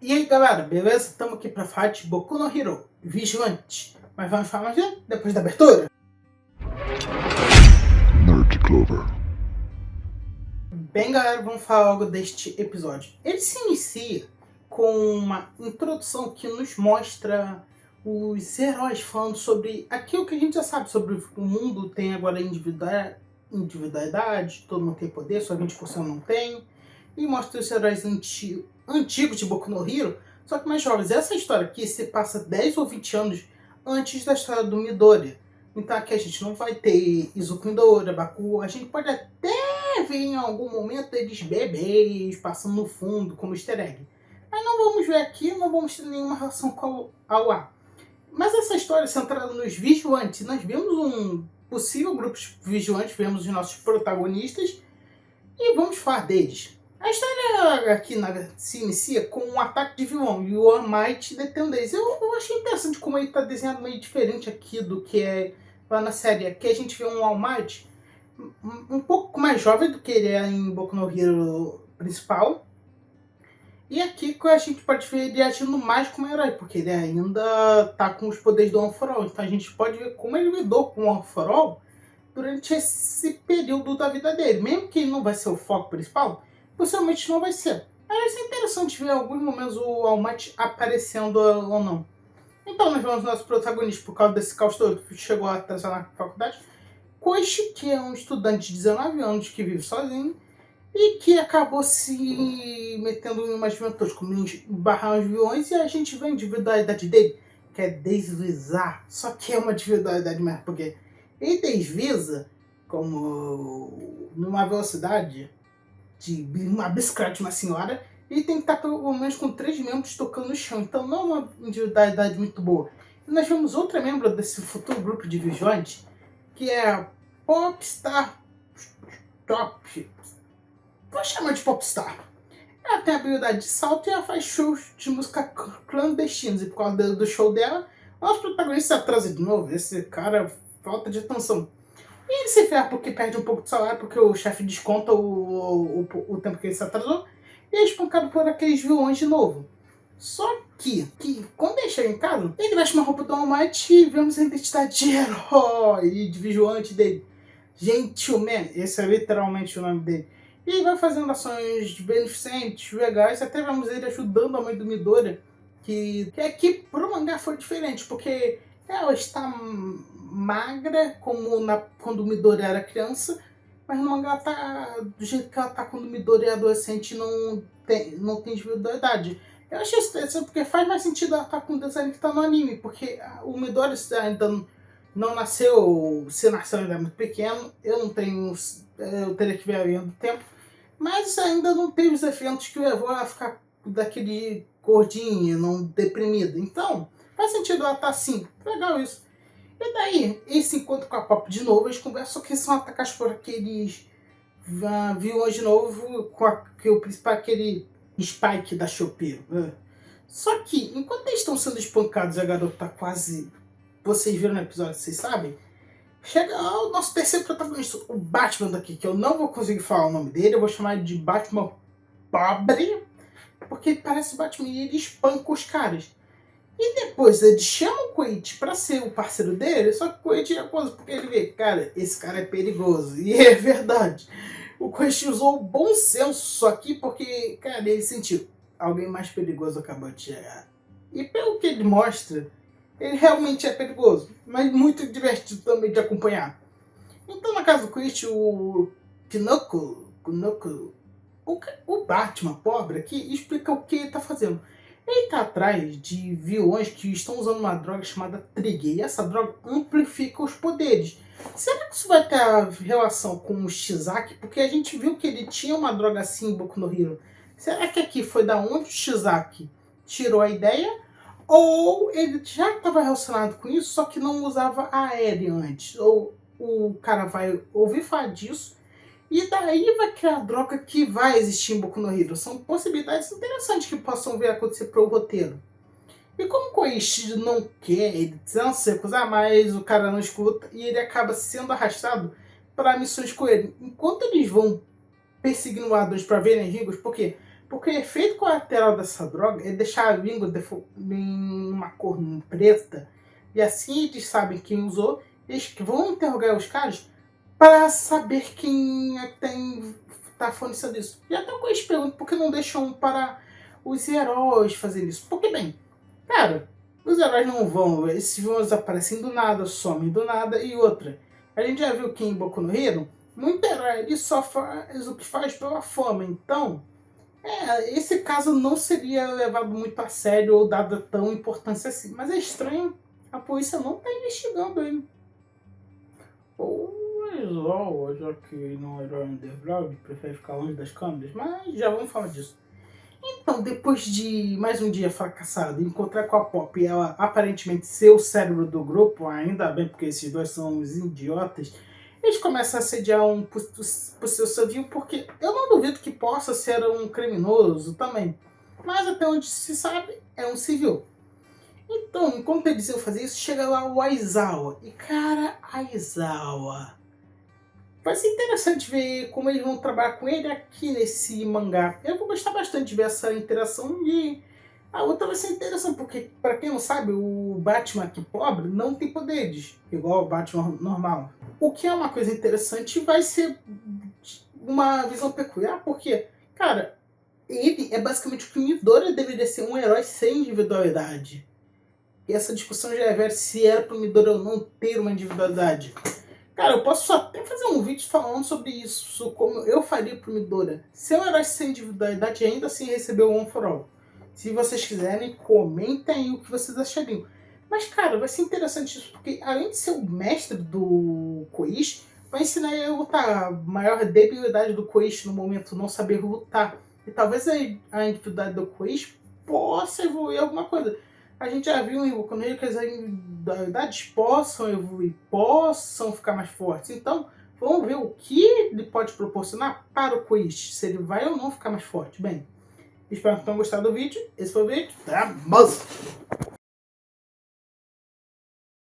E aí galera, beleza? Estamos aqui para falar de Boku no Hero Vigilante. Mas vamos falar mais depois da abertura. Nerd Clover. Bem galera, vamos falar logo deste episódio. Ele se inicia com uma introdução que nos mostra os heróis falando sobre aquilo que a gente já sabe sobre o mundo. Tem agora individualidade, todo mundo tem poder, só 20% não tem. E mostra os heróis antigos de Boku no Hero, só que mais jovens. Essa história aqui se passa 10 ou 20 anos antes da história do Midoriya. Então aqui a gente não vai ter Izuku Midoriya, Bakugo. A gente pode até ver em algum momento eles bebês passando no fundo como easter egg. Mas não vamos ver aqui, não vamos ter nenhuma relação com ao A. Mas essa história centrada nos vigilantes, nós vemos um possível grupo de vigilantes, vemos os nossos protagonistas e vamos falar deles. A história aqui se inicia com um ataque de vilão e o All Might detendo eles. Eu achei interessante como ele está desenhado meio diferente aqui do que é lá na série. Aqui a gente vê um All Might um pouco mais jovem do que ele é em Boku no Hero principal. E aqui a gente pode ver ele agindo mais como herói, porque ele ainda está com os poderes do One for All. Então a gente pode ver como ele lidou com o One for All durante esse período da vida dele. Mesmo que ele não vai ser o foco principal, possivelmente não vai ser. Vai ser interessante ver em alguns momentos o All Might aparecendo ou não. Então nós vemos nosso protagonista, por causa desse caos todo que chegou a atrasar na faculdade. Koichi, que é um estudante de 19 anos que vive sozinho e que acabou se metendo em umas aventuras como barrar os vilões, e a gente vê a individualidade dele, que é deslizar. Só que é uma individualidade mesmo, porque ele desliza como numa velocidade de uma bicicleta de uma senhora, e tem que estar pelo menos com 3 membros tocando no chão. Então não é uma individualidade muito boa. E nós vemos outra membro desse futuro grupo de vigilantes, que é a Popstar Top. Vou chamar de Popstar. Ela tem a habilidade de salto e ela faz shows de música clandestinos. E por causa do show dela, nosso protagonista se atrasa de novo. Esse cara, falta de atenção. E ele se ferra porque perde um pouco de salário, porque o chefe desconta o tempo que ele se atrasou. E é espancado por aqueles vilões de novo. Só que quando ele chega em casa, ele veste uma roupa do All Might e vemos a identidade de herói e de vigilante dele. Gentleman, esse é literalmente o nome dele. E ele vai fazendo ações beneficentes, legais, até vemos ele ajudando a mãe do Midoriya, que aqui pro mangá foi diferente, porque ela está magra como quando o Midoriya era criança, mas no mangá tá do jeito que ela tá quando o Midoriya é adolescente e não tem individualidade. Eu achei isso interessante porque faz mais sentido ela estar com o design que tá no anime, porque o Midoriya ainda não nasceu, se nasceu ainda é muito pequeno, eu teria que ver a linha do tempo, mas ainda não teve os efeitos que levou a ficar daquele gordinho, não deprimido. Então, faz sentido ela estar assim, legal isso. E daí, eles se encontram com a Pop de novo, eles conversam que são atacados por aqueles vilões de novo, que o principal é aquele Spike da Shopee. Só que, enquanto eles estão sendo espancados e a garota tá quase... Vocês viram no episódio, vocês sabem? Chega o nosso terceiro protagonista, o Batman daqui, que eu não vou conseguir falar o nome dele, eu vou chamar ele de Batman Pobre, porque ele parece Batman e ele espanca os caras. E depois ele chama o Koichi pra ser o parceiro dele, só que o Koichi é coisa, porque ele vê, cara, esse cara é perigoso. E é verdade. O Koichi usou o bom senso aqui porque, cara, ele sentiu, alguém mais perigoso acabou de chegar. E pelo que ele mostra, ele realmente é perigoso, mas muito divertido também de acompanhar. Então, na casa do Koichi, o Pinocchio, o Batman pobre aqui, explica o que ele tá fazendo. Ele está atrás de vilões que estão usando uma droga chamada Trigger, e essa droga amplifica os poderes. Será que isso vai ter relação com o Shizaki? Porque a gente viu que ele tinha uma droga assim em Boku no Hero. Será que aqui foi da onde o Shizaki tirou a ideia? Ou ele já estava relacionado com isso, só que não usava aéreo antes? Ou o cara vai ouvir falar disso e daí vai criar a droga que vai existir em Boku no Hero. São possibilidades interessantes que possam vir a acontecer para o roteiro. E como o Koichi não quer, ele não se recusar, mas o cara não escuta e ele acaba sendo arrastado para missões com ele. Enquanto eles vão perseguindo o A2 para verem as Rigos, por quê? Porque o efeito colateral dessa droga é deixar a língua em uma cor preta. E assim eles sabem quem usou. Eles que vão interrogar os caras para saber quem é que tá fornecendo isso. E até o eles perguntam por que não deixam para os heróis fazerem isso. Porque, bem, cara, os heróis não vão. Esses vilões aparecem do nada, somem do nada. E outra, a gente já viu que em Boku no Hero, muito herói ele só faz o que faz pela fama. Então, esse caso não seria levado muito a sério ou dado tão importância assim. Mas é estranho, a polícia não está investigando ele. Ou já que não é herói underground, prefere ficar longe das câmeras, mas já vamos falar disso. Então, depois de mais um dia fracassado, encontrar com a Pop e ela aparentemente ser o cérebro do grupo, ainda bem porque esses dois são uns idiotas, eles começam a assediar um possível civil, porque eu não duvido que possa ser um criminoso também. Mas até onde se sabe, é um civil. Então, enquanto eles iam fazer isso, chega lá o Aizawa. E cara, Aizawa... vai ser interessante ver como eles vão trabalhar com ele aqui nesse mangá. Eu vou gostar bastante de ver essa interação e a outra vai ser interessante, porque para quem não sabe, o Batman aqui pobre não tem poderes, igual o Batman normal. O que é uma coisa interessante vai ser uma visão peculiar, porque, cara, ele é basicamente o que o Midoriya deveria ser um herói sem individualidade. E essa discussão já é velha se era pro Midoriya ou não ter uma individualidade. Cara, eu posso até fazer um vídeo falando sobre isso, como eu faria pro Midoriya. Ser um herói sem individualidade e ainda assim receber o One for All. Se vocês quiserem, comentem aí o que vocês achariam. Mas, cara, vai ser interessante isso, porque além de ser o mestre do Koichi, vai ensinar ele a lutar. A maior debilidade do Koichi no momento, não saber lutar. E talvez a individualidade do Koichi possa evoluir alguma coisa. A gente já viu em Boku no Hero que as individualidades possam evoluir, possam ficar mais fortes. Então, vamos ver o que ele pode proporcionar para o Koichi, se ele vai ou não ficar mais forte. Bem, espero que tenham gostado do vídeo. Esse foi o vídeo. Até mais!